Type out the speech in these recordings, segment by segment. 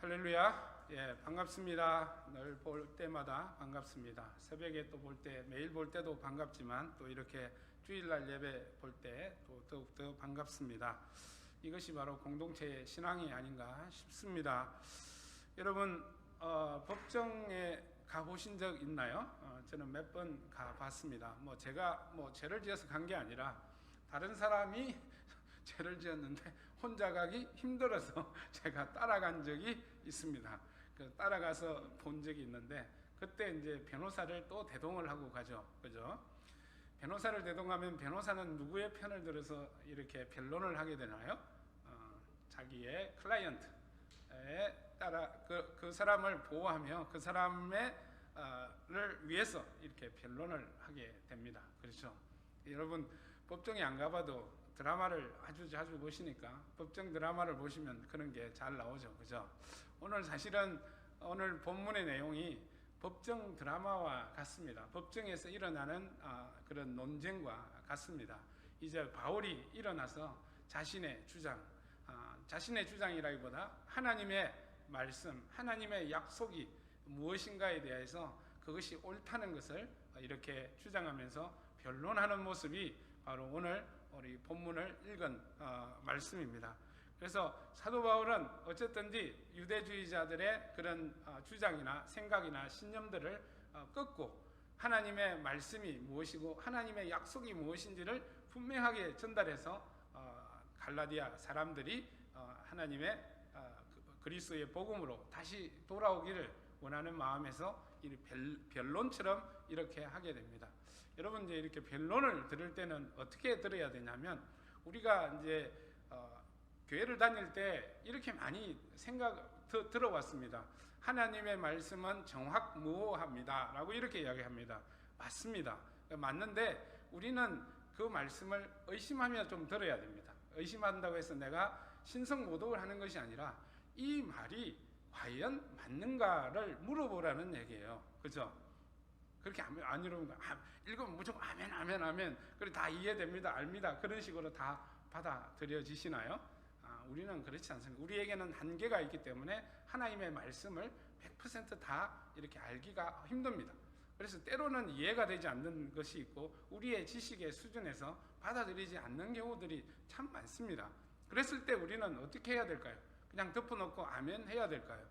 할렐루야. 예, 반갑습니다. 늘 볼 때마다 반갑습니다. 새벽에 또 볼 때, 매일 볼 때도 반갑지만 또 이렇게 주일날 예배 볼 때 또 더욱더 반갑습니다. 이것이 바로 공동체의 신앙이 아닌가 싶습니다. 여러분, 법정에 가보신 적 있나요? 저는 몇 번 가봤습니다. 제가 죄를 지어서 간 게 아니라 다른 사람이 죄를 지었는데 혼자 가기 힘들어서 제가 따라간 적이 있습니다. 따라가서 본 적이 있는데 그때 이제 변호사를 또 대동을 하고 가죠. 그죠? 변호사를 대동하면 변호사는 누구의 편을 들어서 이렇게 변론을 하게 되나요? 자기의 클라이언트에 따라 그 사람을 보호하며 그 사람을 위해서 이렇게 변론을 하게 됩니다. 그렇죠? 여러분 법정에 안 가봐도 드라마를 아주 자주 보시니까 법정 드라마를 보시면 그런 게 잘 나오죠. 그죠? 사실은 오늘 본문의 내용이 법정 드라마와 같습니다. 법정에서 일어나는 그런 논쟁과 같습니다. 이제 바울이 일어나서 자신의 주장이라기보다 하나님의 말씀, 하나님의 약속이 무엇인가에 대해서 그것이 옳다는 것을 이렇게 주장하면서 변론하는 모습이 바로 오늘 우리 본문을 읽은 말씀입니다. 그래서 사도 바울은 어쨌든지 유대주의자들의 그런 주장이나 생각이나 신념들을 꺾고 하나님의 말씀이 무엇이고 하나님의 약속이 무엇인지를 분명하게 전달해서 갈라디아 사람들이 하나님의 그리스도의 복음으로 다시 돌아오기를 원하는 마음에서 이 변론처럼 이렇게 하게 됩니다. 여러분 이제 이렇게 변론을 들을 때는 어떻게 들어야 되냐면 우리가 이제 교회를 다닐 때 이렇게 많이 들어왔습니다. 하나님의 말씀은 정확무오합니다라고 이렇게 이야기합니다. 맞습니다. 맞는데 우리는 그 말씀을 의심하며 좀 들어야 됩니다. 의심한다고 해서 내가 신성모독을 하는 것이 아니라 이 말이 과연 맞는가를 물어보라는 얘기예요. 그죠? 그렇게 안 이러면 읽으면 무조건 아멘 아멘 아멘 그래 다 이해됩니다 압니다 그런 식으로 다 받아들여지시나요? 우리는 그렇지 않습니다. 우리에게는 한계가 있기 때문에 하나님의 말씀을 100% 다 이렇게 알기가 힘듭니다. 그래서 때로는 이해가 되지 않는 것이 있고 우리의 지식의 수준에서 받아들이지 않는 경우들이 참 많습니다. 그랬을 때 우리는 어떻게 해야 될까요? 그냥 덮어놓고 아멘 해야 될까요?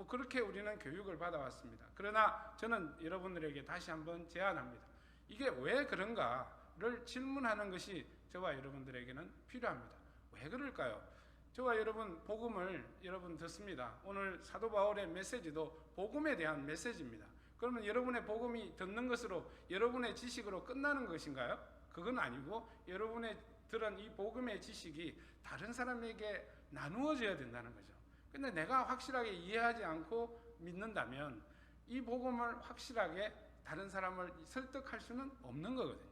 그렇게 우리는 교육을 받아왔습니다. 그러나 저는 여러분들에게 다시 한번 제안합니다. 이게 왜 그런가를 질문하는 것이 저와 여러분들에게는 필요합니다. 왜 그럴까요? 저와 여러분 복음을 여러분 듣습니다. 오늘 사도 바울의 메시지도 복음에 대한 메시지입니다. 그러면 여러분의 복음이 듣는 것으로 여러분의 지식으로 끝나는 것인가요? 그건 아니고 여러분의 들은 이 복음의 지식이 다른 사람에게 나누어져야 된다는 거죠. 근데 내가 확실하게 이해하지 않고 믿는다면 이 복음을 확실하게 다른 사람을 설득할 수는 없는 거거든요.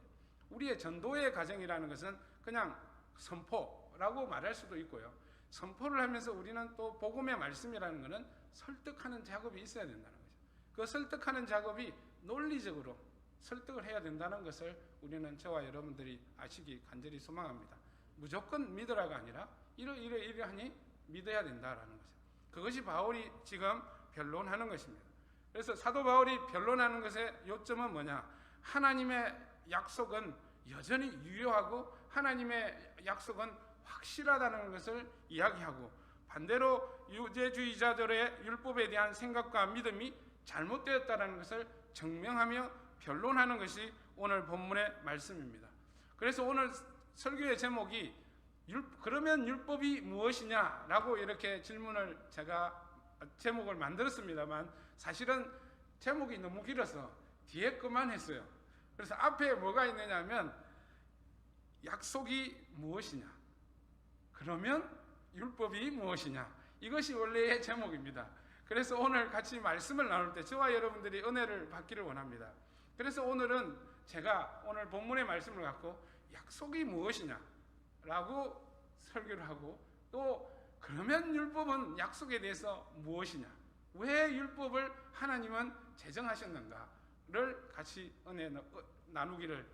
우리의 전도의 과정이라는 것은 그냥 선포라고 말할 수도 있고요. 선포를 하면서 우리는 또 복음의 말씀이라는 것은 설득하는 작업이 있어야 된다는 거죠. 그 설득하는 작업이 논리적으로 설득을 해야 된다는 것을 우리는 저와 여러분들이 아시기 간절히 소망합니다. 무조건 믿으라가 아니라 이러하니 믿어야 된다라는 거죠. 그것이 바울이 지금 변론하는 것입니다. 그래서 사도 바울이 변론하는 것의 요점은 뭐냐? 하나님의 약속은 여전히 유효하고 하나님의 약속은 확실하다는 것을 이야기하고 반대로 유대주의자들의 율법에 대한 생각과 믿음이 잘못되었다는 것을 증명하며 변론하는 것이 오늘 본문의 말씀입니다. 그래서 오늘 설교의 제목이 그러면 율법이 무엇이냐라고 이렇게 질문을 제가 제목을 만들었습니다만 사실은 제목이 너무 길어서 뒤에 것만 했어요. 그래서 앞에 뭐가 있느냐면 약속이 무엇이냐 그러면 율법이 무엇이냐 이것이 원래의 제목입니다. 그래서 오늘 같이 말씀을 나눌 때 저와 여러분들이 은혜를 받기를 원합니다. 그래서 오늘은 제가 오늘 본문의 말씀을 갖고 약속이 무엇이냐 라고 설교를 하고 또 그러면 율법은 약속에 대해서 무엇이냐 왜 율법을 하나님은 제정하셨는가를 같이 은혜 나누기를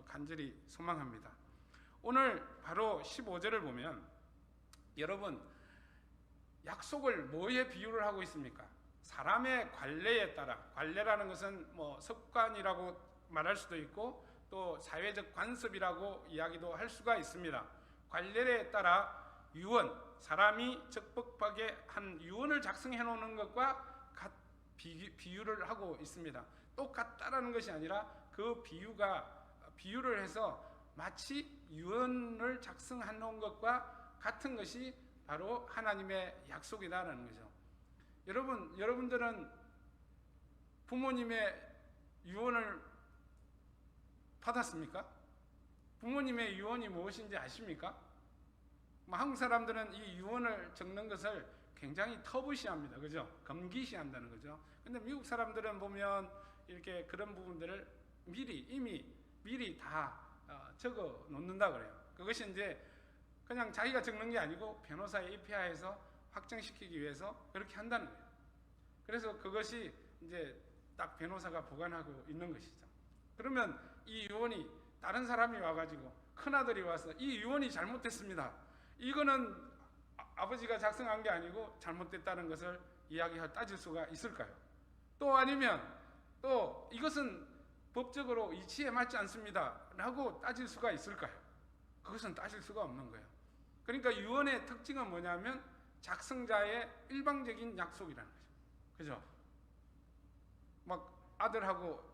간절히 소망합니다. 오늘 바로 15절을 보면 여러분 약속을 뭐에 비유를 하고 있습니까? 사람의 관례에 따라, 관례라는 것은 뭐 습관이라고 말할 수도 있고 또 사회적 관습이라고 이야기도 할 수가 있습니다. 관례에 따라 유언, 사람이 적법하게 한 유언을 작성해 놓는 것과 비유를 하고 있습니다. 똑같다라는 것이 아니라 그 비유를 해서 마치 유언을 작성해 놓은 것과 같은 것이 바로 하나님의 약속이다라는 거죠. 여러분들은 부모님의 유언을 받았습니까? 부모님의 유언이 무엇인지 아십니까? 한국 사람들은 이 유언을 적는 것을 굉장히 터부시합니다. 그죠? 금기시한다는 거죠. 근데 미국 사람들은 보면 이렇게 그런 부분들을 미리 다 적어 놓는다 그래요. 그것이 이제 그냥 자기가 적는 게 아니고 변호사에 입회하여서 확정시키기 위해서 그렇게 한다는 거예요. 그래서 그것이 이제 딱 변호사가 보관하고 있는 것이죠. 그러면 이 유언이 다른 사람이 와가지고 큰아들이 와서 이 유언이 잘못됐습니다. 이거는 아버지가 작성한 게 아니고 잘못됐다는 것을 따질 수가 있을까요? 또 아니면 또 이것은 법적으로 이치에 맞지 않습니다 라고 따질 수가 있을까요? 그것은 따질 수가 없는 거예요. 그러니까 유언의 특징은 뭐냐면 작성자의 일방적인 약속이라는 거죠. 그죠? 막 아들하고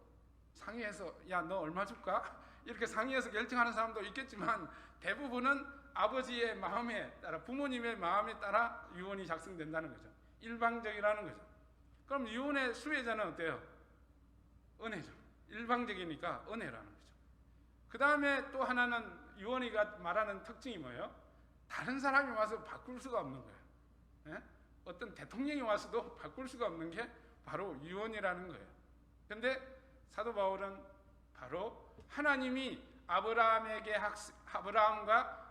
상의해서 야, 너 얼마 줄까? 이렇게 상의해서 결정하는 사람도 있겠지만 대부분은 아버지의 마음에 따라, 부모님의 마음에 따라 유언이 작성된다는 거죠. 일방적이라는 거죠. 그럼 유언의 수혜자는 어때요? 은혜죠. 일방적이니까 은혜라는 거죠. 그 다음에 또 하나는 유언이가 말하는 특징이 뭐예요? 다른 사람이 와서 바꿀 수가 없는 거예요. 예? 어떤 대통령이 와서도 바꿀 수가 없는 게 바로 유언이라는 거예요. 그런데 사도 바울은 바로 하나님이 아브라함과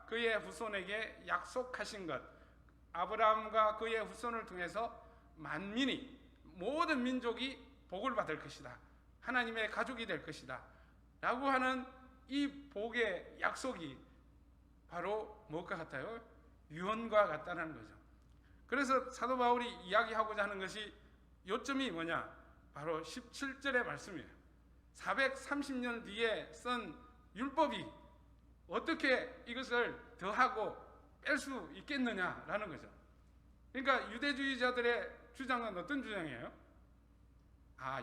그의 후손에게 약속하신 것, 아브라함과 그의 후손을 통해서 만민이, 모든 민족이 복을 받을 것이다, 하나님의 가족이 될 것이다 라고 하는 이 복의 약속이 바로 무엇과 같아요? 유언과 같다는 거죠. 그래서 사도 바울이 이야기하고자 하는 것이 요점이 뭐냐? 바로 17절의 말씀이에요. 430년 뒤에 쓴 율법이 어떻게 이것을 더하고 뺄 수 있겠느냐라는 거죠. 그러니까 유대주의자들의 주장은 어떤 주장이에요?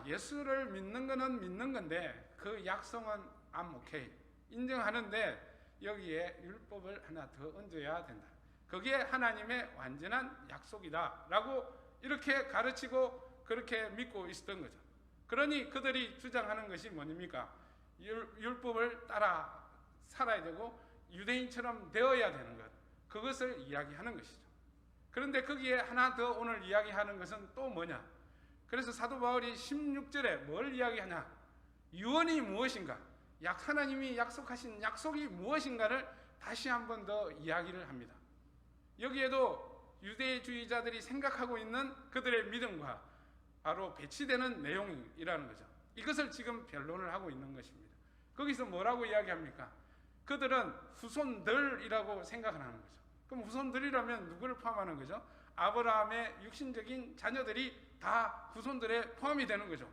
예수를 믿는 거는 믿는 건데 그 약속은 I'm okay, 인정하는데 여기에 율법을 하나 더 얹어야 된다. 그게 하나님의 완전한 약속이다 라고 이렇게 가르치고 그렇게 믿고 있었던 거죠. 그러니 그들이 주장하는 것이 뭐입니까? 율법을 따라 살아야 되고 유대인처럼 되어야 되는 것, 그것을 이야기하는 것이죠. 그런데 거기에 하나 더 오늘 이야기하는 것은 또 뭐냐? 그래서 사도 바울이 16절에 뭘 이야기하냐? 유언이 무엇인가? 하나님이 약속하신 약속이 무엇인가를 다시 한 번 더 이야기를 합니다. 여기에도 유대주의자들이 생각하고 있는 그들의 믿음과 바로 배치되는 내용이라는 거죠. 이것을 지금 변론을 하고 있는 것입니다. 거기서 뭐라고 이야기합니까? 그들은 후손들이라고 생각을 하는 거죠. 그럼 후손들이라면 누구를 포함하는 거죠? 아브라함의 육신적인 자녀들이 다 후손들에 포함이 되는 거죠.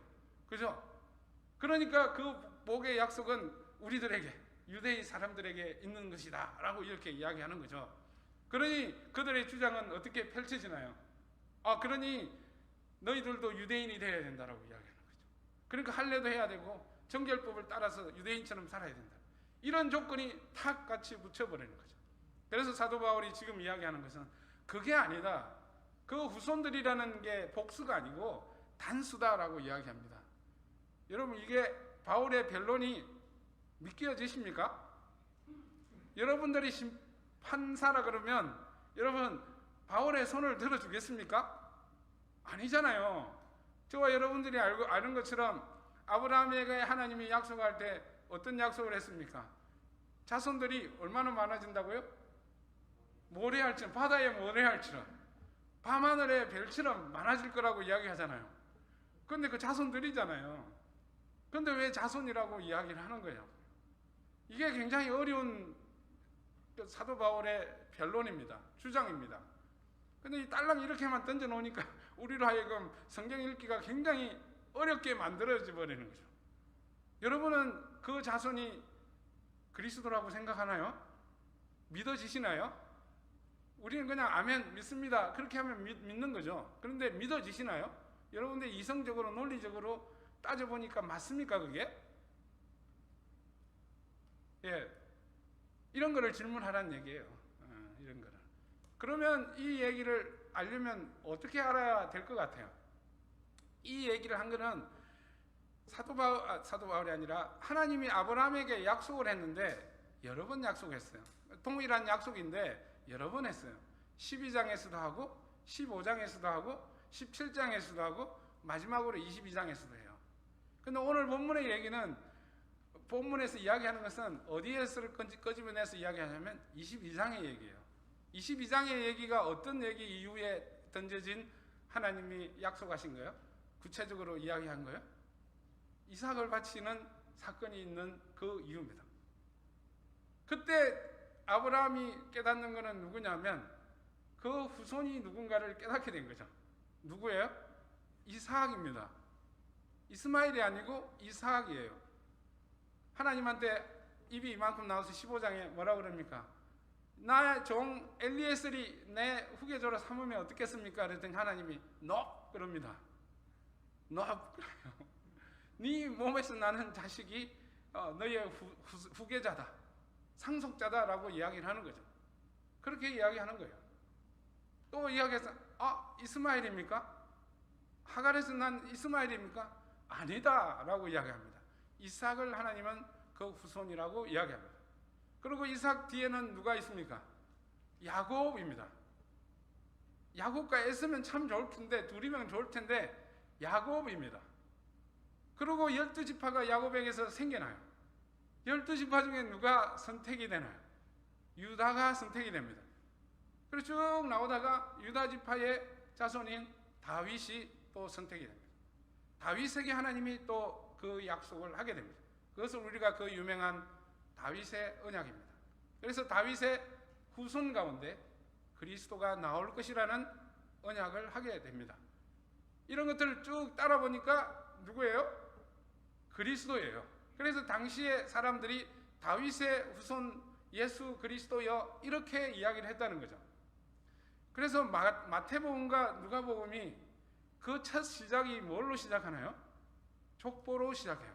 그죠? 그러니까 그 복의 약속은 우리들에게, 유대인 사람들에게 있는 것이다 라고 이렇게 이야기하는 거죠. 그러니 그들의 주장은 어떻게 펼쳐지나요? 그러니 너희들도 유대인이 되어야 된다라고 이야기하는 거죠. 그러니까 할례도 해야 되고 정결법을 따라서 유대인처럼 살아야 된다. 이런 조건이 탁 같이 붙여버리는 거죠. 그래서 사도 바울이 지금 이야기하는 것은 그게 아니다. 그 후손들이라는 게 복수가 아니고 단수다라고 이야기합니다. 여러분, 이게 바울의 변론이 믿겨지십니까? 여러분들이 판사라 그러면 여러분 바울의 손을 들어주겠습니까? 아니잖아요. 저와 여러분들이 아는 것처럼 아브라함에게 하나님이 약속할 때 어떤 약속을 했습니까? 자손들이 얼마나 많아진다고요? 모래알처럼, 바다의 모래알처럼, 밤하늘의 별처럼 많아질 거라고 이야기하잖아요. 그런데 그 자손들이잖아요. 그런데 왜 자손이라고 이야기를 하는 거예요? 이게 굉장히 어려운 사도 바울의 변론입니다. 주장입니다. 근데 이 딸랑 이렇게만 던져 놓으니까 우리로 하여금 성경 읽기가 굉장히 어렵게 만들어져 버리는 거죠. 여러분은 그 자손이 그리스도라고 생각하나요? 믿어지시나요? 우리는 그냥 아멘 믿습니다 그렇게 하면 믿는 거죠. 그런데 믿어지시나요? 여러분들 이성적으로 논리적으로 따져보니까 맞습니까 그게? 예, 이런 거를 질문하라는 얘기예요. 이런 거를. 그러면 이 얘기를 알려면 어떻게 알아야 될 것 같아요? 이 얘기를 한 거는 사도 바울이 아니라 하나님이 아브라함에게 약속을 했는데 여러 번 약속했어요. 동일한 약속인데 여러 번 했어요. 12장에서도 하고 15장에서도 하고 17장에서도 하고 마지막으로 22장에서도 해요. 근데 오늘 본문의 얘기는 본문에서 이야기하는 것은 어디에서 끄집어내서 이야기하냐면 22장의 얘기예요. 22장의 얘기가 어떤 얘기 이후에 던져진 하나님이 약속하신 거예요? 구체적으로 이야기한 거예요? 이삭을 바치는 사건이 있는 그 이유입니다. 그때 아브라함이 깨닫는 것은 누구냐면 그 후손이 누군가를 깨닫게 된 거죠. 누구예요? 이삭입니다. 이스마엘이 아니고 이삭이에요. 하나님한테 입이 이만큼 나와서 15장에 뭐라 그럽니까? 나의 종 엘리에셀이 내 후계자로 삼으면 어떻겠습니까? 그랬더니 하나님이 너 그럽니다. 너 그래요. 네 몸에서 나는 자식이 너의 후계자다, 상속자다라고 이야기를 하는 거죠. 그렇게 이야기하는 거예요. 또 이야기해서 이스마엘입니까? 하갈에서 난 이스마엘입니까? 아니다 라고 이야기합니다. 이삭을 하나님은 그 후손이라고 이야기합니다. 그리고 이삭 뒤에는 누가 있습니까? 야곱입니다. 야곱과 애쓰면 참 좋을 텐데, 둘이면 좋을 텐데 야곱입니다. 그리고 12지파가 야곱에게서 생겨나요. 12지파 중에 누가 선택이 되나요? 유다가 선택이 됩니다. 그리고 쭉 나오다가 유다 지파의 자손인 다윗이 또 선택이 됩니다. 다윗에게 하나님이 또 그 약속을 하게 됩니다. 그것을 우리가 그 유명한 다윗의 언약입니다. 그래서 다윗의 후손 가운데 그리스도가 나올 것이라는 언약을 하게 됩니다. 이런 것들을 쭉 따라 보니까 누구예요? 그리스도예요. 그래서 당시의 사람들이 다윗의 후손 예수 그리스도여 이렇게 이야기를 했다는 거죠. 그래서 마태복음과 누가복음이 그 첫 시작이 뭘로 시작하나요? 족보로 시작해요.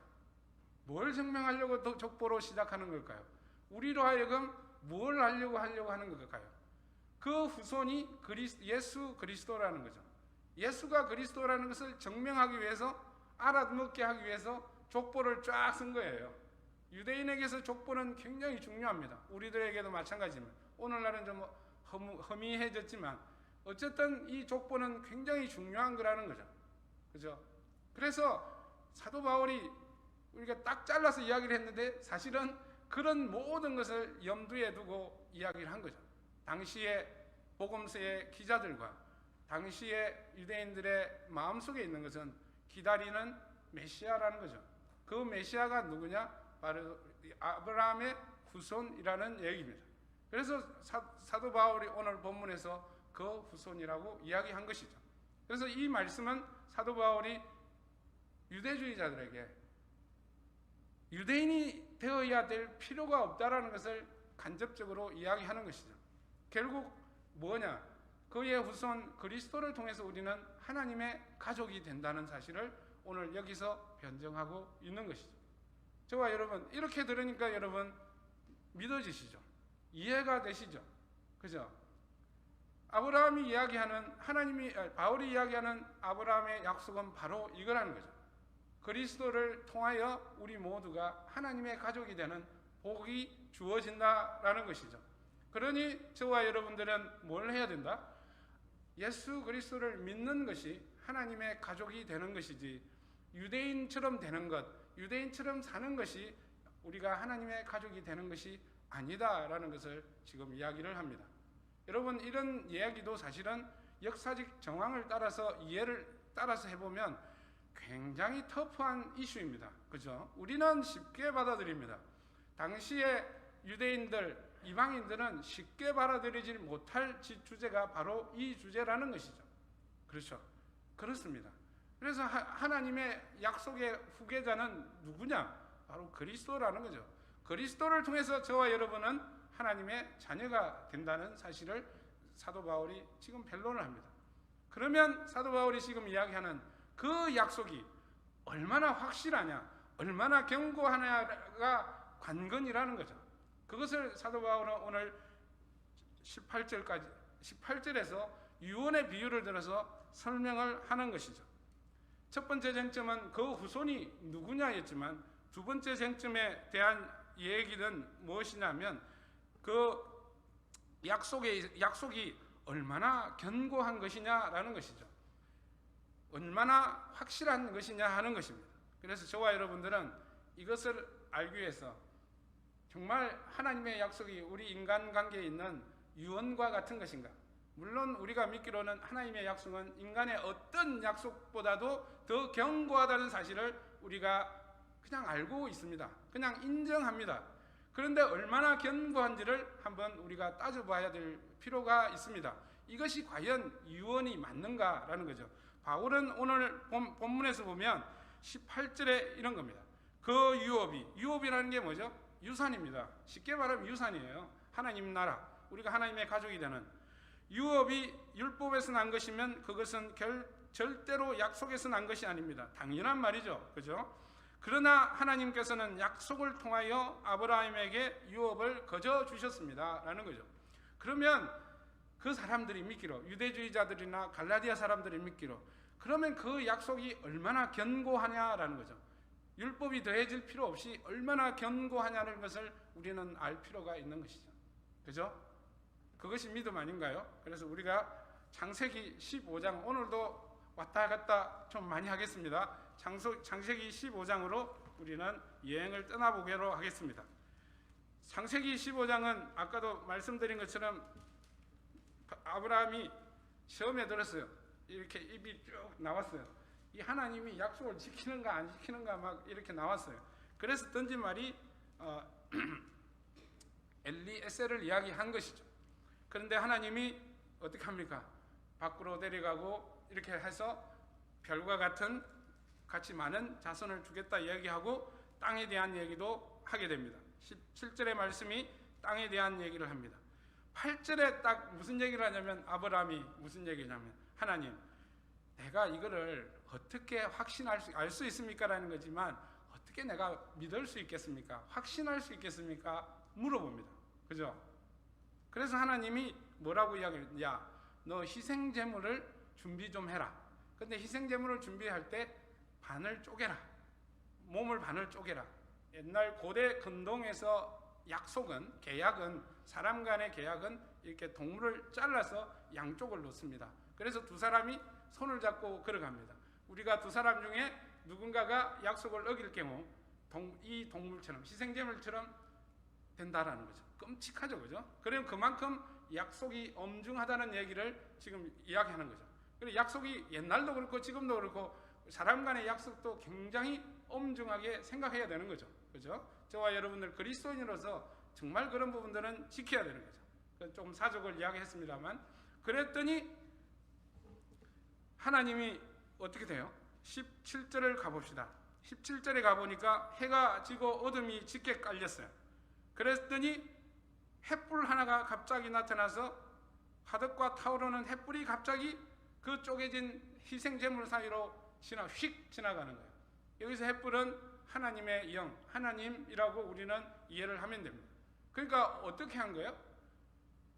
뭘 증명하려고 또 족보로 시작하는 걸까요? 우리로 하여금 뭘 하려고 하는 걸까요? 그 후손이 예수 그리스도라는 거죠. 예수가 그리스도라는 것을 증명하기 위해서, 알아먹게 하기 위해서 족보를 쫙 쓴 거예요. 유대인에게서 족보는 굉장히 중요합니다. 우리들에게도 마찬가지지만 오늘날은 좀 허미해졌지만 어쨌든 이 족보는 굉장히 중요한 거라는 거죠. 그죠? 그래서 사도 바울이 우리가 딱 잘라서 이야기를 했는데 사실은 그런 모든 것을 염두에 두고 이야기를 한 거죠. 당시의 복음서의 기자들과 당시의 유대인들의 마음속에 있는 것은 기다리는 메시아라는 거죠. 그 메시아가 누구냐? 바로 아브라함의 후손이라는 얘기입니다. 그래서 사도 바울이 오늘 본문에서 그 후손이라고 이야기한 것이죠. 그래서 이 말씀은 사도 바울이 유대주의자들에게 유대인이 되어야 될 필요가 없다라는 것을 간접적으로 이야기하는 것이죠. 결국 뭐냐? 그의 후손 그리스도를 통해서 우리는 하나님의 가족이 된다는 사실을 오늘 여기서 변증하고 있는 것이죠. 저와 여러분 이렇게 들으니까 여러분 믿어지시죠? 이해가 되시죠? 그죠? 아브라함이 이야기하는 바울이 이야기하는 아브라함의 약속은 바로 이거라는 거죠. 그리스도를 통하여 우리 모두가 하나님의 가족이 되는 복이 주어진다라는 것이죠. 그러니 저와 여러분들은 뭘 해야 된다? 예수 그리스도를 믿는 것이 하나님의 가족이 되는 것이지 유대인처럼 되는 것, 유대인처럼 사는 것이 우리가 하나님의 가족이 되는 것이 아니다라는 것을 지금 이야기를 합니다. 여러분 이런 이야기도 사실은 역사적 정황을 따라서 이해를 따라서 해보면 굉장히 터프한 이슈입니다. 그죠? 우리는 쉽게 받아들입니다. 당시에 유대인들 이방인들은 쉽게 받아들이지 못할 주제가 바로 이 주제라는 것이죠. 그렇죠? 그렇습니다. 그래서 하나님의 약속의 후계자는 누구냐? 바로 그리스도라는 거죠. 그리스도를 통해서 저와 여러분은 하나님의 자녀가 된다는 사실을 사도 바울이 지금 변론을 합니다. 그러면 사도 바울이 지금 이야기하는 그 약속이 얼마나 확실하냐, 얼마나 견고하냐가 관건이라는 거죠. 그것을 사도 바울은 오늘 18절에서 유언의 비유를 들어서 설명을 하는 것이죠. 첫 번째 쟁점은 그 후손이 누구냐였지만 두 번째 쟁점에 대한 얘기는 무엇이냐면 그 약속이 얼마나 견고한 것이냐라는 것이죠. 얼마나 확실한 것이냐 하는 것입니다. 그래서 저와 여러분들은 이것을 알기 위해서 정말 하나님의 약속이 우리 인간관계에 있는 유언과 같은 것인가? 물론 우리가 믿기로는 하나님의 약속은 인간의 어떤 약속보다도 더 견고하다는 사실을 우리가 그냥 알고 있습니다. 그냥 인정합니다. 그런데 얼마나 견고한지를 한번 우리가 따져봐야 될 필요가 있습니다. 이것이 과연 유언이 맞는가라는 거죠. 바울은 오늘 본문에서 보면 18절에 이런 겁니다. 그 유업이라는 게 뭐죠? 유산입니다. 쉽게 말하면 유산이에요. 하나님 나라, 우리가 하나님의 가족이 되는 유업이 율법에서 난 것이면 그것은 절대로 약속에서 난 것이 아닙니다. 당연한 말이죠. 그죠? 그러나 하나님께서는 약속을 통하여 아브라함에게 유업을 거저 주셨습니다. 라는 거죠. 그러면 그 사람들이 믿기로, 유대주의자들이나 갈라디아 사람들이 믿기로, 그러면 그 약속이 얼마나 견고하냐라는 거죠. 율법이 더해질 필요 없이 얼마나 견고하냐는 것을 우리는 알 필요가 있는 것이죠. 그죠? 그것이 믿음 아닌가요? 그래서 우리가 창세기 15장, 오늘도 왔다 갔다 좀 많이 하겠습니다. 창세기 15장으로 우리는 여행을 떠나보기로 하겠습니다. 창세기 15장은 아까도 말씀드린 것처럼 아브라함이 시험에 들었어요. 이렇게 입이 쭉 나왔어요. 이 하나님이 약속을 지키는가 안 지키는가 막 이렇게 나왔어요. 그래서 던진 말이 엘리에셀을 이야기한 것이죠. 그런데 하나님이 어떻게 합니까? 밖으로 데려가고 이렇게 해서 별과 같은 같이 많은 자손을 주겠다 이야기하고 땅에 대한 얘기도 하게 됩니다. 17절의 말씀이 땅에 대한 얘기를 합니다. 8절에 딱 무슨 얘기를 하냐면 아브라함이 무슨 얘기냐면 하나님, 내가 이거를 어떻게 알 수 있습니까? 라는 거지만 어떻게 내가 믿을 수 있겠습니까? 확신할 수 있겠습니까? 물어봅니다. 그죠? 그래서 하나님이 뭐라고 이야기해요? 야, 너 희생제물을 준비 좀 해라. 근데 희생제물을 준비할 때 반을 쪼개라. 몸을 반을 쪼개라. 옛날 고대 근동에서 계약은 사람 간의 계약은 이렇게 동물을 잘라서 양쪽을 놓습니다. 그래서 두 사람이 손을 잡고 걸어갑니다. 우리가 두 사람 중에 누군가가 약속을 어길 경우 이 동물처럼 희생제물처럼 된다라는 거죠. 끔찍하죠, 그죠? 그럼 그만큼 약속이 엄중하다는 얘기를 지금 이야기하는 거죠. 그리고 약속이 옛날도 그렇고 지금도 그렇고 사람 간의 약속도 굉장히 엄중하게 생각해야 되는 거죠. 그죠? 저와 여러분들 그리스도인으로서 정말 그런 부분들은 지켜야 되는 거죠. 좀 사족을 이야기했습니다만, 그랬더니 하나님이 어떻게 돼요? 17절을 가봅시다. 17절에 가보니까 해가 지고 어둠이 짙게 깔렸어요. 그랬더니 횃불 하나가 갑자기 나타나서 화덕과 타오르는 횃불이 갑자기 그 쪼개진 희생제물 사이로 휙 지나가는 거예요. 여기서 횃불은 하나님의 영, 하나님이라고 우리는 이해를 하면 됩니다. 그러니까 어떻게 한 거예요?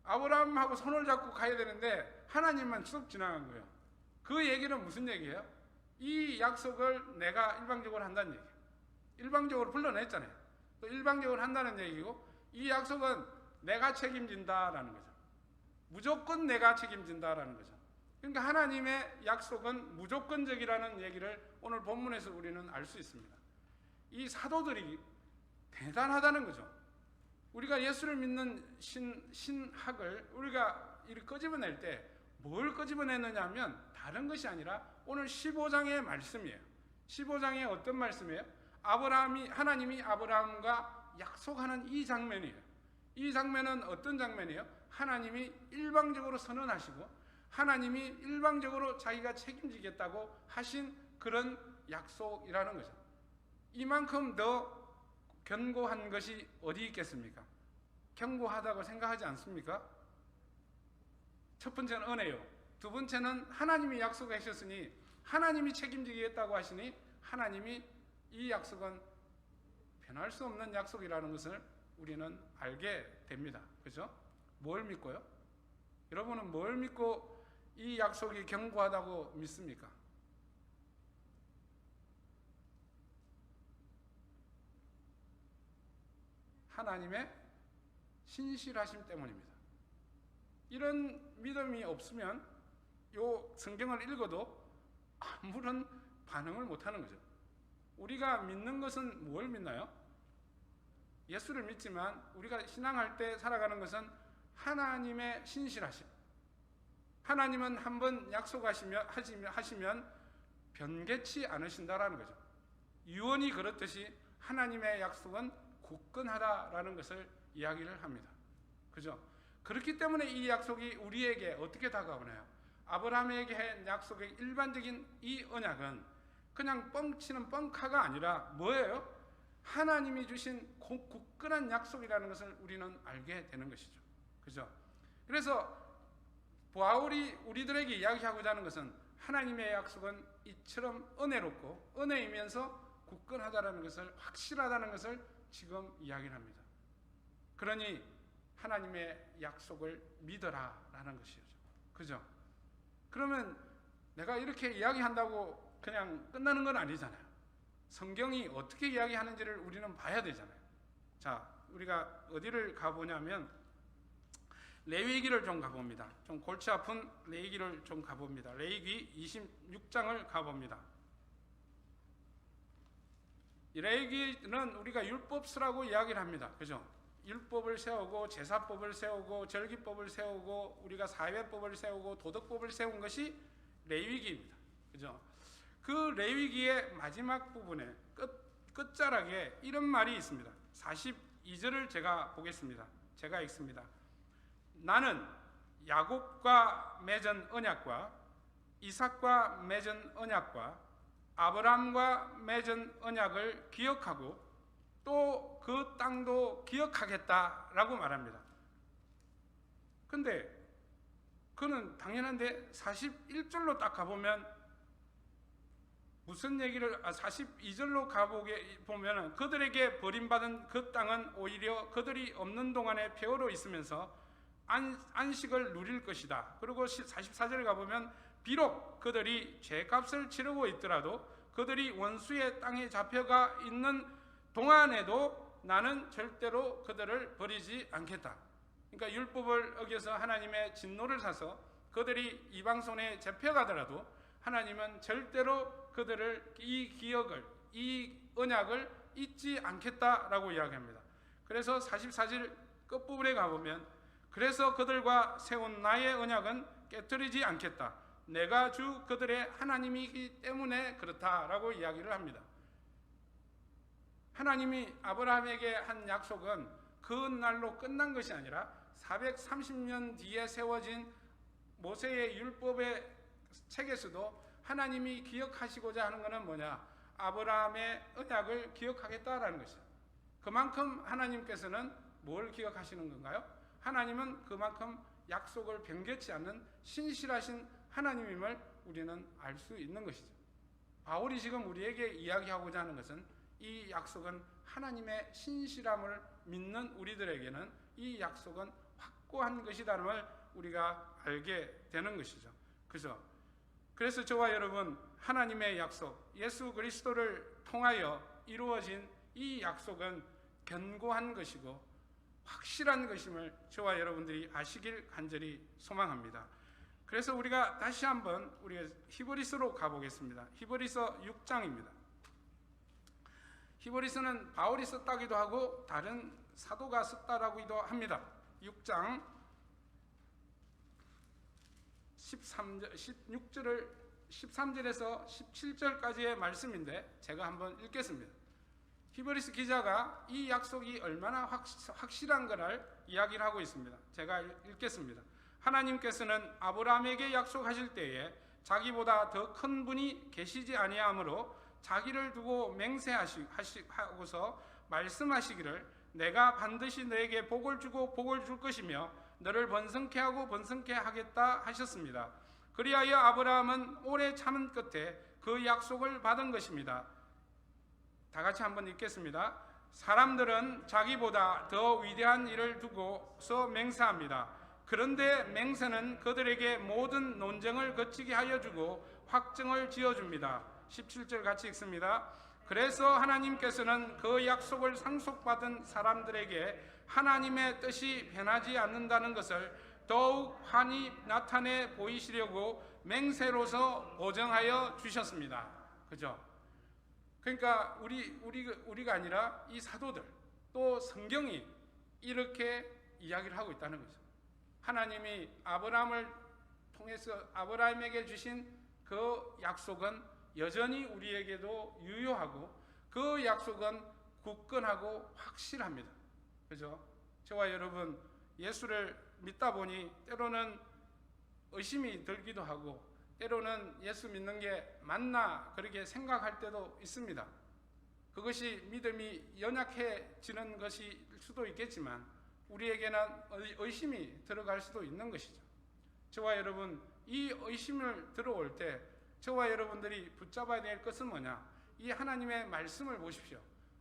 아브라함하고 손을 잡고 가야 되는데 하나님만 쑥 지나간 거예요. 그 얘기는 무슨 얘기예요? 이 약속을 내가 일방적으로 한다는 얘기예요. 일방적으로 불러냈잖아요. 또 일방적으로 한다는 얘기고, 이 약속은 내가 책임진다라는 거죠. 무조건 내가 책임진다라는 거죠. 그러니까 하나님의 약속은 무조건적이라는 얘기를 오늘 본문에서 우리는 알 수 있습니다. 이 사도들이 대단하다는 거죠. 우리가 예수를 믿는 신학을 우리가 이렇게 끄집어낼 때 뭘 끄집어내느냐 하면 다른 것이 아니라 오늘 15장의 말씀이에요. 15장의 어떤 말씀이에요? 하나님이 아브라함과 약속하는 이 장면이에요. 이 장면은 어떤 장면이에요? 하나님이 일방적으로 선언하시고 하나님이 일방적으로 자기가 책임지겠다고 하신 그런 약속이라는 거죠. 이만큼 더 견고한 것이 어디 있겠습니까? 견고하다고 생각하지 않습니까? 첫 번째는 은혜요. 두 번째는 하나님이 약속하셨으니 하나님이 책임지겠다고 하시니 하나님이 이 약속은 변할 수 없는 약속이라는 것을 우리는 알게 됩니다. 그죠? 뭘 믿고요? 여러분은 뭘 믿고 이 약속이 견고하다고 믿습니까? 하나님의 신실하심 때문입니다. 이런 믿음이 없으면 요 성경을 읽어도 아무런 반응을 못하는 거죠. 우리가 믿는 것은 뭘 믿나요? 예수를 믿지만 우리가 신앙할 때 살아가는 것은 하나님의 신실하심. 하나님은 한번 약속하시면 변개치 않으신다라는 거죠. 유언이 그렇듯이 하나님의 약속은 굳건하다라는 것을 이야기를 합니다. 그죠? 그렇기 때문에 이 약속이 우리에게 어떻게 다가오나요? 아브라함에게 한 약속의 일반적인 이 언약은 그냥 뻥치는 뻥카가 아니라 뭐예요? 하나님이 주신 굳건한 약속이라는 것을 우리는 알게 되는 것이죠. 그죠? 그래서 바울이 우리들에게 이야기하고자 하는 것은 하나님의 약속은 이처럼 은혜롭고 은혜이면서 굳건하다는 것을, 확실하다는 것을 지금 이야기를 합니다. 그러니 하나님의 약속을 믿어라라는 것이죠. 그죠? 그러면 내가 이렇게 이야기한다고 그냥 끝나는 건 아니잖아요. 성경이 어떻게 이야기하는지를 우리는 봐야 되잖아요. 자, 우리가 어디를 가보냐면 레위기를 좀 가봅니다. 좀 골치 아픈 레위기를 좀 가봅니다. 레위기 26장을 가봅니다. 이 레위기는 우리가 율법서라고 이야기를 합니다. 그죠? 율법을 세우고 제사법을 세우고 절기법을 세우고 우리가 사회법을 세우고 도덕법을 세운 것이 레위기입니다. 그죠? 그 레위기의 마지막 부분에 끝자락에 이런 말이 있습니다. 42절을 제가 보겠습니다. 제가 읽습니다. 나는 야곱과 맺은 언약과 이삭과 맺은 언약과 아브라함과 맺은 언약을 기억하고 또 그 땅도 기억하겠다라고 말합니다. 근데 그는 당연한데 41절로 딱 가보면 무슨 얘기를 42절로 가보게 보면 그들에게 버림받은 그 땅은 오히려 그들이 없는 동안에 폐허로 있으면서 안식을 누릴 것이다. 그리고 44절에 가보면 비록 그들이 죄값을 치르고 있더라도 그들이 원수의 땅에 잡혀가 있는 동안에도 나는 절대로 그들을 버리지 않겠다. 그러니까 율법을 어겨서 하나님의 진노를 사서 그들이 이방 손에 잡혀가더라도 하나님은 절대로 그들을 이 기억을, 이 언약을 잊지 않겠다라고 이야기합니다. 그래서 44절 끝부분에 가보면 그래서 그들과 세운 나의 언약은 깨뜨리지 않겠다. 내가 주 그들의 하나님이기 때문에 그렇다라고 이야기를 합니다. 하나님이 아브라함에게 한 약속은 그 날로 끝난 것이 아니라 430년 뒤에 세워진 모세의 율법의 책에서도 하나님이 기억하시고자 하는 것은 뭐냐? 아브라함의 언약을 기억하겠다라는 것이죠. 그만큼 하나님께서는 뭘 기억하시는 건가요? 하나님은 그만큼 약속을 변개치 않는 신실하신 하나님임을 우리는 알 수 있는 것이죠. 바울이 지금 우리에게 이야기하고자 하는 것은 이 약속은 하나님의 신실함을 믿는 우리들에게는 이 약속은 확고한 것이라는 걸 우리가 알게 되는 것이죠. 그죠? 그래서 저와 여러분 하나님의 약속, 예수 그리스도를 통하여 이루어진 이 약속은 견고한 것이고 확실한 것임을 저와 여러분들이 아시길 간절히 소망합니다. 그래서 우리가 다시 한번 우리가 히브리서로 가보겠습니다. 히브리서 6장입니다. 히브리서는 바울이 썼다기도 하고 다른 사도가 썼다라고도 합니다. 6장 13절에서 17절까지의 말씀인데 제가 한번 읽겠습니다. 히브리서 기자가 이 약속이 얼마나 확실한 것을 이야기를 하고 있습니다. 제가 읽겠습니다. 하나님께서는 아브라함에게 약속하실 때에 자기보다 더 큰 분이 계시지 아니하므로 자기를 두고 맹세하고서 말씀하시기를 내가 반드시 너에게 복을 주고 복을 줄 것이며 너를 번성케 하고 번성케 하겠다 하셨습니다. 그리하여 아브라함은 오래 참은 끝에 그 약속을 받은 것입니다. 다 같이 한번 읽겠습니다. 사람들은 자기보다 더 위대한 일을 두고서 맹세합니다. 그런데 맹세는 그들에게 모든 논쟁을 거치게 하여 주고 확증을 지어줍니다. 17절 같이 읽습니다. 그래서 하나님께서는 그 약속을 상속받은 사람들에게 하나님의 뜻이 변하지 않는다는 것을 더욱 환히 나타내 보이시려고 맹세로서 보정하여 주셨습니다. 그죠? 그러니까 우리가 아니라 이 사도들 또 성경이 이렇게 이야기를 하고 있다는 거죠. 하나님이 아브라함을 통해서 아브라함에게 주신 그 약속은 여전히 우리에게도 유효하고 그 약속은 굳건하고 확실합니다. 그죠? 저와 여러분 예수를 믿다 보니 때로는 의심이 들기도 하고 때로는 예수 믿는 게 맞나 그렇게 생각할 때도 있습니다. 그것이 믿음이 연약해지는 것일 수도 있겠지만 우리에게는 의심이 들어갈 수도 있는 것이죠. 저와 여러분 이 의심을 들어올 때 저와 여러분들이 붙잡아야 될 것은 뭐냐? 이 하나님의 말씀을 보십시오.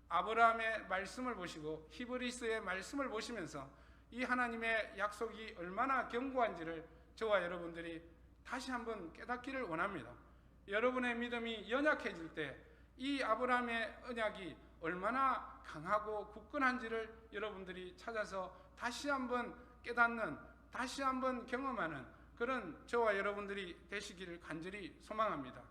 아브라함의 말씀을 보시고 히브리서의 말씀을 보시면서 이 하나님의 약속이 얼마나 견고한지를 저와 여러분들이 다시 한번 깨닫기를 원합니다. 여러분의 믿음이 연약해질 때 이 아브라함의 언약이 얼마나 강하고 굳건한지를 여러분들이 찾아서 다시 한번 깨닫는, 다시 한번 경험하는 그런 저와 여러분들이 되시기를 간절히 소망합니다.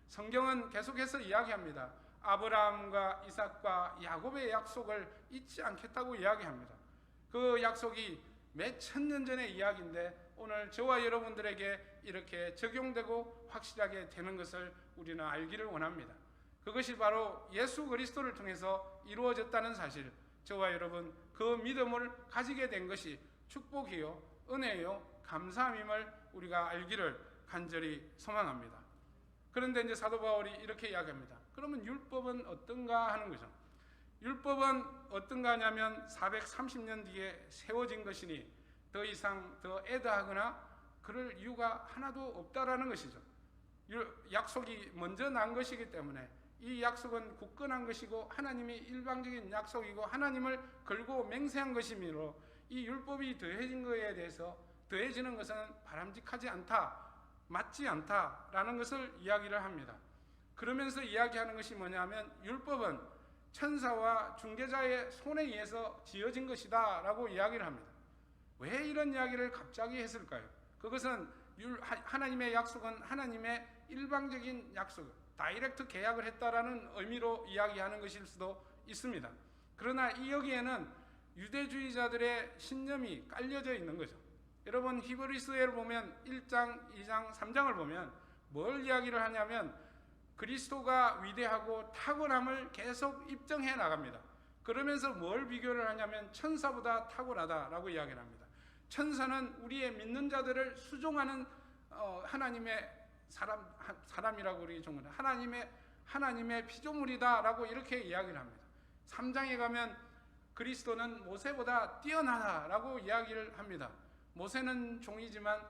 성경은 계속해서 이야기합니다. 아브라함과 이삭과 야곱의 약속을 잊지 않겠다고 이야기합니다. 그 약속이 몇 천년 전의 이야기인데 오늘 저와 여러분들에게 이렇게 적용되고 확실하게 되는 것을 우리는 알기를 원합니다. 그것이 바로 예수 그리스도를 통해서 이루어졌다는 사실, 저와 여러분 그 믿음을 가지게 된 것이 축복이요 은혜요 감사함임을 우리가 알기를 간절히 소망합니다. 그런데 이제 사도 바울이 이렇게 이야기합니다. 그러면 율법은 어떤가 하는 거죠. 율법은 어떤가 하냐면 430년 뒤에 세워진 것이니 더 이상 더 애다하거나 그럴 이유가 하나도 없다라는 것이죠. 약속이 먼저 난 것이기 때문에 이 약속은 굳건한 것이고 하나님이 일방적인 약속이고 하나님을 걸고 맹세한 것이므로 이 율법이 더해진 것에 대해서 더해지는 것은 바람직하지 않다, 맞지 않다라는 것을 이야기를 합니다. 그러면서 이야기하는 것이 뭐냐면 율법은 천사와 중개자의 손에 의해서 지어진 것이다 라고 이야기를 합니다. 왜 이런 이야기를 갑자기 했을까요? 그것은 하나님의 약속은 하나님의 일방적인 약속, 다이렉트 계약을 했다라는 의미로 이야기하는 것일 수도 있습니다. 그러나 이 여기에는 유대주의자들의 신념이 깔려져 있는 거죠. 여러분 히브리서를 보면 1장, 2장, 3장을 보면 뭘 이야기를 하냐면 그리스도가 위대하고 탁월함을 계속 입증해 나갑니다. 그러면서 뭘 비교를 하냐면 천사보다 탁월하다라고 이야기를 합니다. 천사는 우리의 믿는 자들을 수종하는 하나님의 사람이라고 우리 정말 하나님의 피조물이다라고 이렇게 이야기를 합니다. 3장에 가면 그리스도는 모세보다 뛰어나다라고 이야기를 합니다. 모세는 종이지만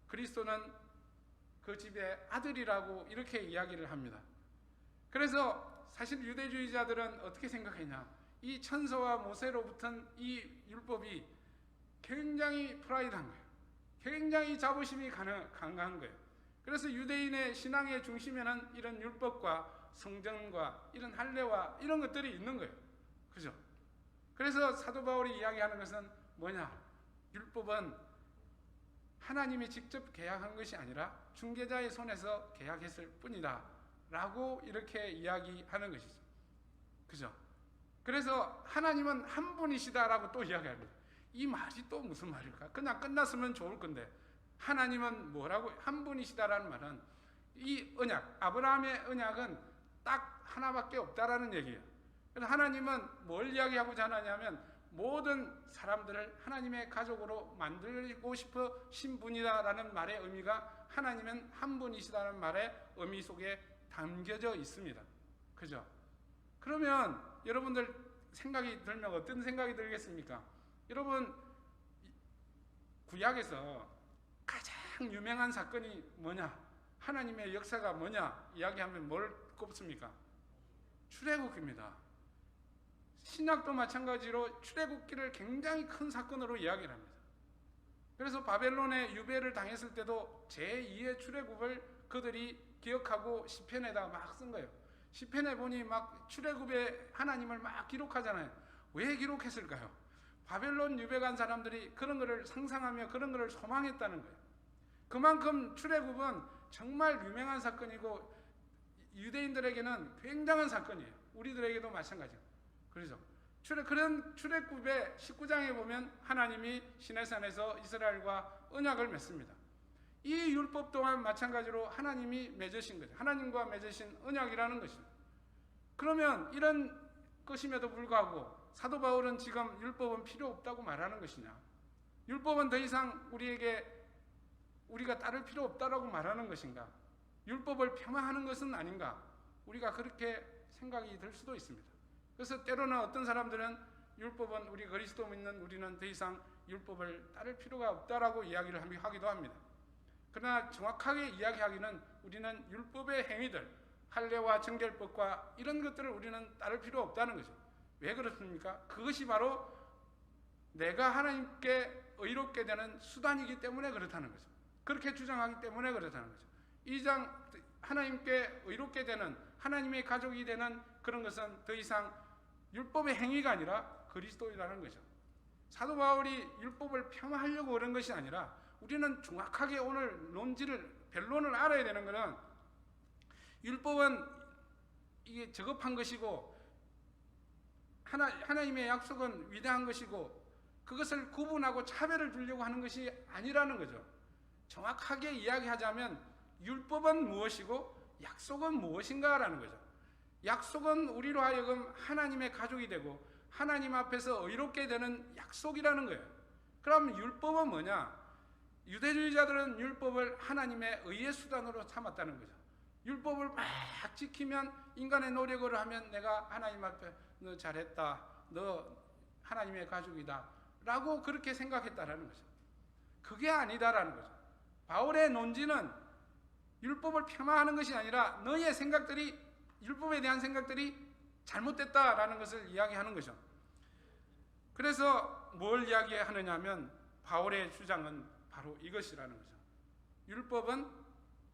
그리스도는 그 집의 아들이라고 이렇게 이야기를 합니다. 그래서 사실 유대주의자들은 어떻게 생각했냐? 이 천사와 모세로부터는 이 율법이 굉장히 프라이드한 거예요. 굉장히 자부심이 강한 거예요. 그래서 유대인의 신앙의 중심에는 이런 율법과 성전과 이런 할례와 이런 것들이 있는 거예요. 그죠? 그래서 사도 바울이 이야기하는 것은 뭐냐? 율법은 하나님이 직접 계약한 것이 아니라 중개자의 손에서 계약했을 뿐이다 라고 이렇게 이야기하는 것이죠. 그죠? 그래서 하나님은 한 분이시다라고 또 이야기합니다. 이 말이 또 무슨 말일까? 그냥 끝났으면 좋을 건데 하나님은 뭐라고 한 분이시다라는 말은 이 언약, 아브라함의 언약은 딱 하나밖에 없다라는 얘기예요. 그래서 하나님은 뭘 이야기하고자 하냐면 모든 사람들을 하나님의 가족으로 만들고 싶으신 분이다라는 말의 의미가 하나님은 한 분이시다는 말의 의미 속에 담겨져 있습니다. 그죠? 그러면 여러분들 생각이 들면 어떤 생각이 들겠습니까? 여러분, 구약에서 가장 유명한 사건이 뭐냐? 하나님의 역사가 뭐냐? 이야기하면 뭘 꼽습니까? 출애굽기입니다. 신약도 마찬가지로 출애굽기를 굉장히 큰 사건으로 이야기를 합니다. 그래서 바벨론의 유배를 당했을 때도 제2의 출애굽을 그들이 기억하고 시편에다가 막 쓴 거예요. 시편에 보니 막 출애굽의 하나님을 막 기록하잖아요. 왜 기록했을까요? 바벨론 유배 간 사람들이 그런 것을 상상하며 그런 것을 소망했다는 거예요. 그만큼 출애굽은 정말 유명한 사건이고 유대인들에게는 굉장한 사건이에요. 우리들에게도 마찬가지예요. 그렇죠? 그런 출애굽의 19장에 보면 하나님이 시내산에서 이스라엘과 언약을 맺습니다. 이 율법 또한 마찬가지로 하나님이 맺으신 거죠. 하나님과 맺으신 언약이라는 것입니다. 그러면 이런 것임에도 불구하고 사도 바울은 지금 율법은 필요 없다고 말하는 것이냐? 율법은 더 이상 우리가 따를 필요 없다라고 말하는 것인가? 율법을 폄하하는 것은 아닌가? 우리가 그렇게 생각이 들 수도 있습니다. 그래서 때로는 어떤 사람들은 율법은 우리 그리스도 믿는 우리는 더 이상 율법을 따를 필요가 없다라고 이야기를 하기도 합니다. 그러나 정확하게 이야기하기는 우리는 율법의 행위들, 할례와 정결법과 이런 것들을 우리는 따를 필요 없다는 거죠. 왜 그렇습니까? 그것이 바로 내가 하나님께 의롭게 되는 수단이기 때문에 그렇다는 거죠. 그렇게 주장하기 때문에 그렇다는 거죠. 이 장 하나님께 의롭게 되는 하나님의 가족이 되는 그런 것은 더 이상 율법의 행위가 아니라 그리스도이라는 거죠. 사도 바울이 율법을 폄하하려고 그런 것이 아니라 우리는 정확하게 오늘 변론을 알아야 되는 것은 율법은 이게 저급한 것이고 하나님의 약속은 위대한 것이고 그것을 구분하고 차별을 두려고 하는 것이 아니라는 거죠. 정확하게 이야기하자면 율법은 무엇이고 약속은 무엇인가라는 거죠. 약속은 우리로 하여금 하나님의 가족이 되고 하나님 앞에서 의롭게 되는 약속이라는 거예요. 그럼 율법은 뭐냐? 유대주의자들은 율법을 하나님의 의의 수단으로 삼았다는 거죠. 율법을 막 지키면 인간의 노력으로 하면 내가 하나님 앞에 너 잘했다, 너 하나님의 가족이다 라고 그렇게 생각했다라는 거죠. 그게 아니다라는 거죠. 바울의 논지는 율법을 폄하하는 것이 아니라 너의 생각들이 율법에 대한 생각들이 잘못됐다라는 것을 이야기하는 거죠. 그래서 뭘 이야기하느냐 하면 바울의 주장은 바로 이것이라는 거죠. 율법은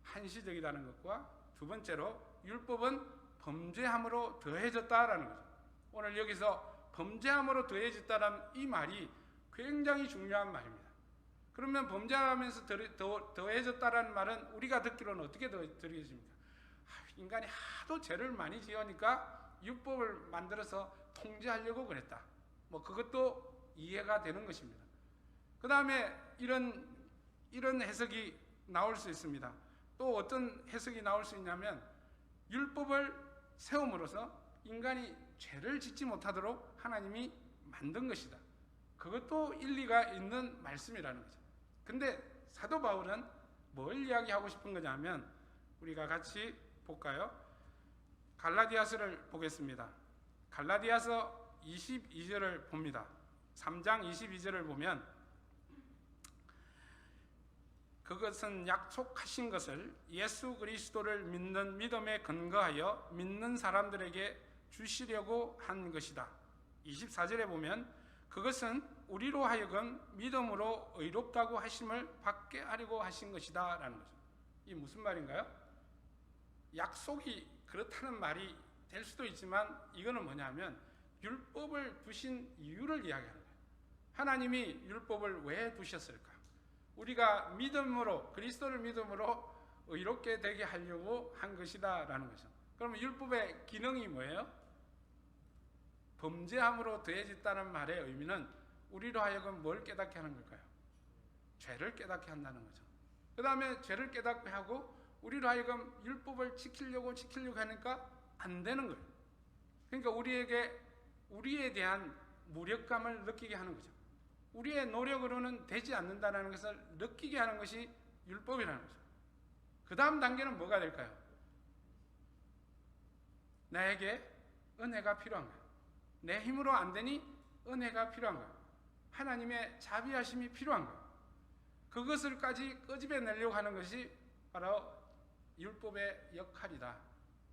한시적이라는 것과 두 번째로 율법은 범죄함으로 더해졌다라는 거죠. 오늘 여기서 범죄함으로 더해졌다는 이 말이 굉장히 중요한 말입니다. 그러면 범죄하면서 더해졌다라는 말은 우리가 듣기로는 어떻게 들리겠습니까? 인간이 하도 죄를 많이 지으니까 율법을 만들어서 통제하려고 그랬다. 뭐 그것도 이해가 되는 것입니다. 그 다음에 이런 해석이 나올 수 있습니다. 또 어떤 해석이 나올 수 있냐면 율법을 세움으로써 인간이 죄를 짓지 못하도록 하나님이 만든 것이다. 그것도 일리가 있는 말씀이라는 거죠. 근데 사도 바울은 뭘 이야기하고 싶은 거냐면 우리가 같이 볼까요? 갈라디아서를 보겠습니다. 갈라디아서 22절을 봅니다. 3장 22절을 보면 그것은 약속하신 것을 예수 그리스도를 믿는 믿음에 근거하여 믿는 사람들에게 주시려고 한 것이다. 24절에 보면 그것은 우리로 하여금 믿음으로 의롭다고 하심을 받게 하려고 하신 것이다 라는 거죠. 이 무슨 말인가요? 약속이 그렇다는 말이 될 수도 있지만 이거는 뭐냐면 율법을 두신 이유를 이야기하는 거예요. 하나님이 율법을 왜 두셨을까? 우리가 믿음으로 그리스도를 믿음으로 의롭게 되게 하려고 한 것이다 라는 거죠. 그러면 율법의 기능이 뭐예요? 범죄함으로 더해졌다는 말의 의미는 우리로 하여금 뭘 깨닫게 하는 걸까요? 죄를 깨닫게 한다는 거죠. 그 다음에 죄를 깨닫게 하고 우리로 하여금 율법을 지키려고 하니까 안 되는 거예요. 그러니까 우리에 대한 무력감을 느끼게 하는 거죠. 우리의 노력으로는 되지 않는다는 것을 느끼게 하는 것이 율법이라는 거죠. 그 다음 단계는 뭐가 될까요? 나에게 은혜가 필요한 거예요. 내 힘으로 안 되니 은혜가 필요한 거예요. 하나님의 자비하심이 필요한 거예요. 그것을까지 끄집어내려고 하는 것이 바로 율법의 역할이다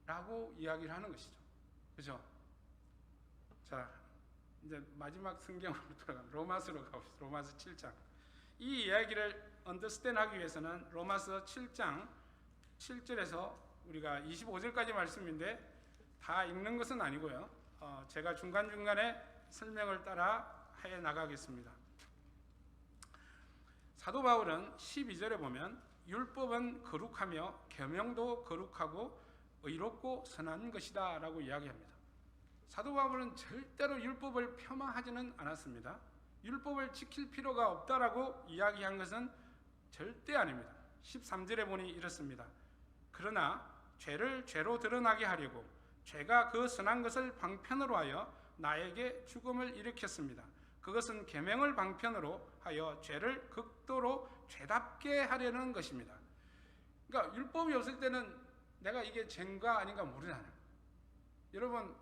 라고 이야기를 하는 것이죠. 그죠? 자, 이제 마지막 성경으로 돌아가면 로마서로 가봅시다. 로마서 7장. 이 이야기를 언더스탠 하기 위해서는 로마서 7장 7절에서 우리가 25절까지 말씀인데 다 읽는 것은 아니고요. 제가 중간중간에 설명을 따라 해 나가겠습니다. 사도 바울은 12절에 보면 율법은 거룩하며 계명도 거룩하고 의롭고 선한 것이다 라고 이야기합니다. 사도 바울은 절대로 율법을 폄하하지는 않았습니다. 율법을 지킬 필요가 없다라고 이야기한 것은 절대 아닙니다. 13절에 보니 이렇습니다. 그러나 죄를 죄로 드러나게 하려고 죄가 그 선한 것을 방편으로 하여 나에게 죽음을 일으켰습니다. 그것은 계명을 방편으로 하여 죄를 극도로 죄답게 하려는 것입니다. 그러니까 율법이 없을 때는 내가 이게 죄인가 아닌가 모르잖아요. 여러분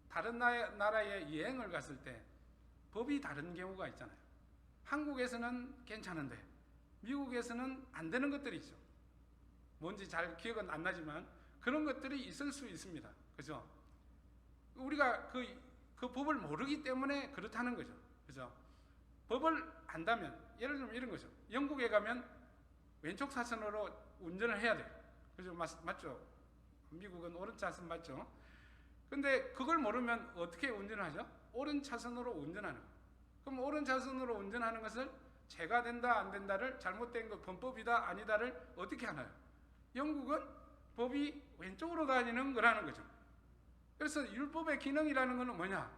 다른 나라에 여행을 갔을 때 법이 다른 경우가 있잖아요. 한국에서는 괜찮은데 미국에서는 안 되는 것들이 있죠. 뭔지 잘 기억은 안 나지만 그런 것들이 있을 수 있습니다. 그죠? 우리가 그 법을 모르기 때문에 그렇다는 거죠. 그죠? 법을 안다면 예를 들면 이런 거죠. 영국에 가면 왼쪽 차선으로 운전을 해야 돼요. 그죠? 맞죠? 미국은 오른 차선 맞죠? 근데 그걸 모르면 어떻게 운전을 하죠? 오른 차선으로 운전하는 거예요. 그럼 오른 차선으로 운전하는 것을 죄가 된다 안 된다를 잘못된 거 범법이다 아니다를 어떻게 하나요? 영국은 법이 왼쪽으로 다니는 거라는 거죠. 그래서 율법의 기능이라는 것은 뭐냐?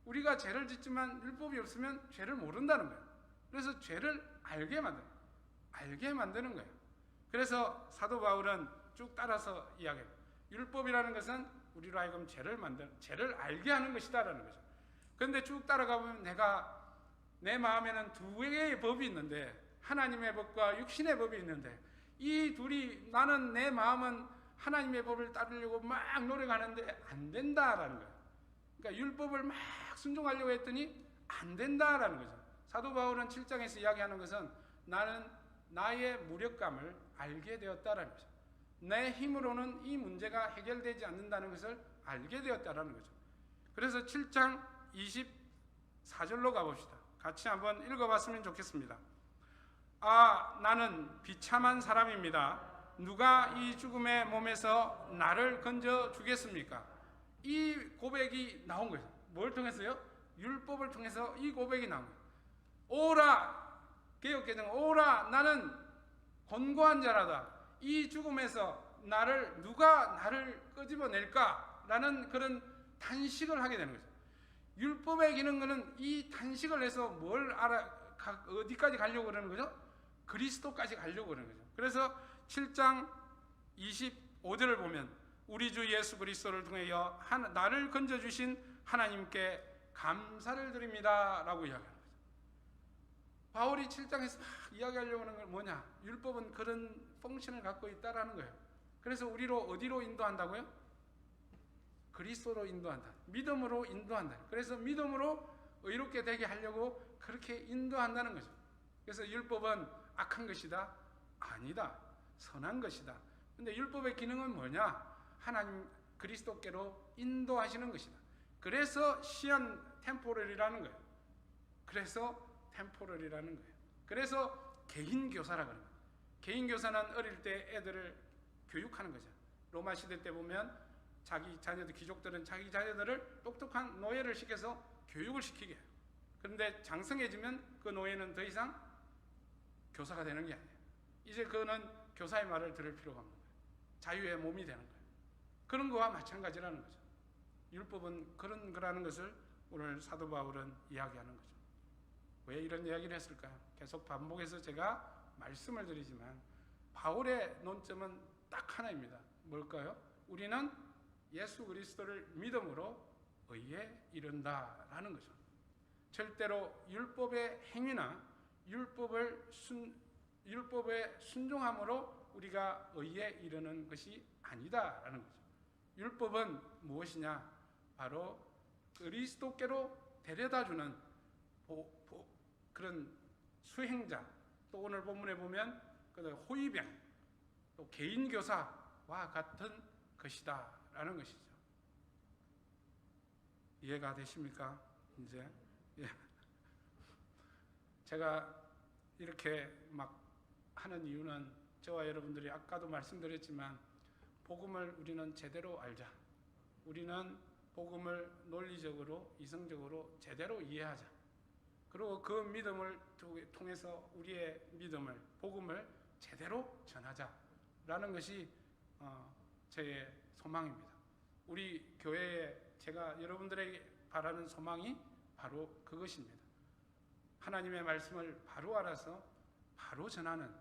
우리가 죄를 짓지만 율법이 없으면 죄를 모른다는 거예요. 그래서 죄를 알게 만드는 거예요. 그래서 사도 바울은 쭉 따라서 이야기해요. 율법이라는 것은 우리로 하여금 죄를 알게 하는 것이다라는 거죠. 그런데 쭉 따라가 보면 내 마음에는 두 개의 법이 있는데 하나님의 법과 육신의 법이 있는데 이 둘이 나는 내 마음은 하나님의 법을 따르려고 막 노력하는데 안 된다라는 거예요. 그러니까 율법을 막 순종하려고 했더니 안 된다라는 거죠. 사도 바울은 7장에서 이야기하는 것은 나는 나의 무력감을 알게 되었다라는 거죠. 내 힘으로는 이 문제가 해결되지 않는다는 것을 알게 되었다라는 거죠. 그래서 7장 24절로 가봅시다. 같이 한번 읽어봤으면 좋겠습니다. 나는 비참한 사람입니다. 누가 이 죽음의 몸에서 나를 건져 주겠습니까? 이 고백이 나온 거예요. 뭘 통해서요? 율법을 통해서 이 고백이 나온 거예요. 오라, 개역개정 오라, 나는 곤고한 자라다. 이 죽음에서 누가 나를 끄집어낼까? 라는 그런 탄식을 하게 되는 거죠. 율법의 기능은 이 탄식을 해서 어디까지 가려고 그러는 거죠? 그리스도까지 가려고 그러는 거죠. 그래서 7장 25절을 보면 우리 주 예수 그리스도를 통하여 나를 건져주신 하나님께 감사를 드립니다 라고 이야기하는 거죠. 바울이 7장에서 막 이야기하려고 하는 건 뭐냐? 율법은 그런 펑션을 갖고 있다라는 거예요. 그래서 우리로 어디로 인도한다고요? 그리스도로 인도한다. 믿음으로 인도한다. 그래서 믿음으로 의롭게 되게 하려고 그렇게 인도한다는 거죠. 그래서 율법은 악한 것이다? 아니다. 선한 것이다. 근데 율법의 기능은 뭐냐? 하나님 그리스도께로 인도하시는 것이다. 그래서 시한 템포럴이라는 거예요. 그래서 개인교사라고 합니다. 개인교사는 어릴 때 애들을 교육하는 거죠. 로마 시대 때 보면 귀족들은 자기 자녀들을 똑똑한 노예를 시켜서 교육을 시키게 해요. 그런데 장성해지면 그 노예는 더 이상 교사가 되는 게 아니에요. 이제 그는 교사의 말을 들을 필요가 없는 거예요. 자유의 몸이 되는 거예요. 그런 거와 마찬가지라는 거죠. 율법은 그런 거라는 것을 오늘 사도 바울은 이야기하는 거죠. 왜 이런 이야기를 했을까요? 계속 반복해서 제가 말씀을 드리지만 바울의 논점은 딱 하나입니다. 뭘까요? 우리는 예수 그리스도를 믿음으로 의에 이른다라는 거죠. 절대로 율법의 행위나 율법에 순종함으로 우리가 의에 이르는 것이 아니다라는 거죠. 율법은 무엇이냐? 바로 그리스도께로 데려다주는 그런 수행자, 또 오늘 본문에 보면 호위병, 또 개인교사와 같은 것이다라는 것이죠. 이해가 되십니까? 이제 제가 이렇게 막 하는 이유는 저와 여러분들이 아까도 말씀드렸지만 복음을 우리는 제대로 알자. 우리는 복음을 논리적으로 이성적으로 제대로 이해하자. 그리고 그 믿음을 통해서 우리의 믿음을 복음을 제대로 전하자라는 것이 저의 소망입니다. 우리 교회에 제가 여러분들에게 바라는 소망이 바로 그것입니다. 하나님의 말씀을 바로 알아서 바로 전하는,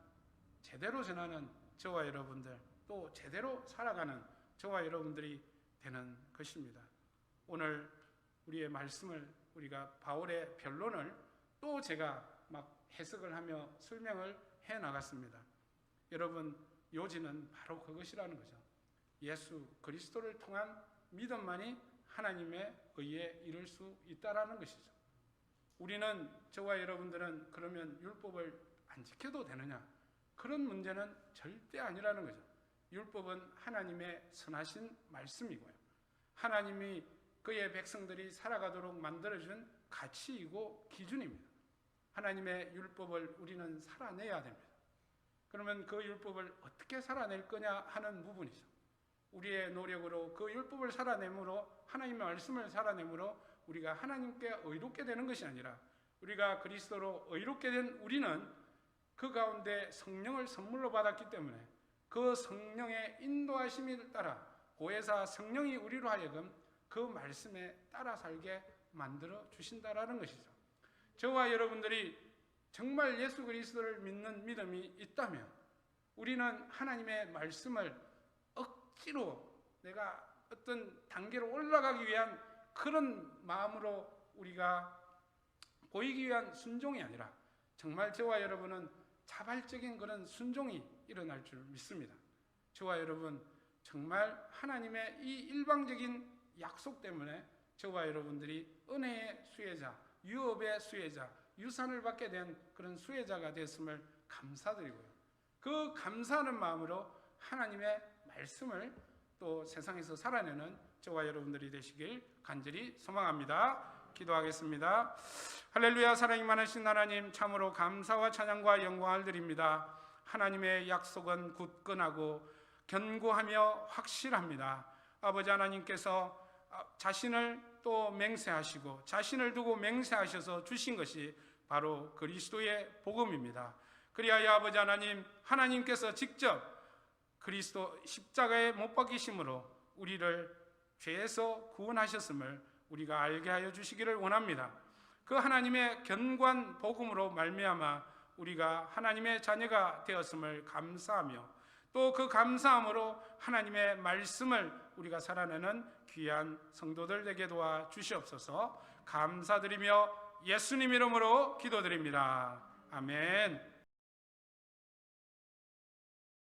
제대로 전하는 저와 여러분들, 또 제대로 살아가는 저와 여러분들이 되는 것입니다. 오늘 우리의 말씀을 우리가 바울의 변론을 또 제가 막 해석을 하며 설명을 해 나갔습니다. 여러분, 요지는 바로 그것이라는 거죠. 예수 그리스도를 통한 믿음만이 하나님의 의에 이를 수 있다라는 것이죠. 우리는, 저와 여러분들은 그러면 율법을 안 지켜도 되느냐? 그런 문제는 절대 아니라는 거죠. 율법은 하나님의 선하신 말씀이고요. 하나님이 그의 백성들이 살아가도록 만들어준 가치이고 기준입니다. 하나님의 율법을 우리는 살아내야 됩니다. 그러면 그 율법을 어떻게 살아낼 거냐 하는 부분이죠. 우리의 노력으로 그 율법을 살아내므로, 하나님의 말씀을 살아내므로 우리가 하나님께 의롭게 되는 것이 아니라, 우리가 그리스도로 의롭게 된 우리는 그 가운데 성령을 선물로 받았기 때문에 그 성령의 인도하심을 따라 보혜사 성령이 우리로 하여금 그 말씀에 따라 살게 만들어 주신다라는 것이죠. 저와 여러분들이 정말 예수 그리스도를 믿는 믿음이 있다면 우리는 하나님의 말씀을 억지로 내가 어떤 단계로 올라가기 위한 그런 마음으로 우리가 보이기 위한 순종이 아니라 정말 저와 여러분은 자발적인 그런 순종이 일어날 줄 믿습니다. 저와 여러분, 정말 하나님의 이 일방적인 약속 때문에 저와 여러분들이 은혜의 수혜자, 유업의 수혜자, 유산을 받게 된 그런 수혜자가 됐음을 감사드리고요. 그 감사하는 마음으로 하나님의 말씀을 또 세상에서 살아내는 저와 여러분들이 되시길 간절히 소망합니다. 기도하겠습니다. 할렐루야. 사랑이 많으신 하나님, 참으로 감사와 찬양과 영광을 드립니다. 하나님의 약속은 굳건하고 견고하며 확실합니다. 아버지 하나님께서 자신을 또 맹세하시고 자신을 두고 맹세하셔서 주신 것이 바로 그리스도의 복음입니다. 그리하여 아버지 하나님, 하나님께서 직접 그리스도 십자가에 못 박히심으로 우리를 죄에서 구원하셨음을 우리가 알게 하여 주시기를 원합니다. 그 하나님의 견고한 복음으로 말미암아 우리가 하나님의 자녀가 되었음을 감사하며, 또 그 감사함으로 하나님의 말씀을 우리가 살아내는 귀한 성도들 되게 도와 주시옵소서. 감사드리며 예수님 이름으로 기도드립니다. 아멘.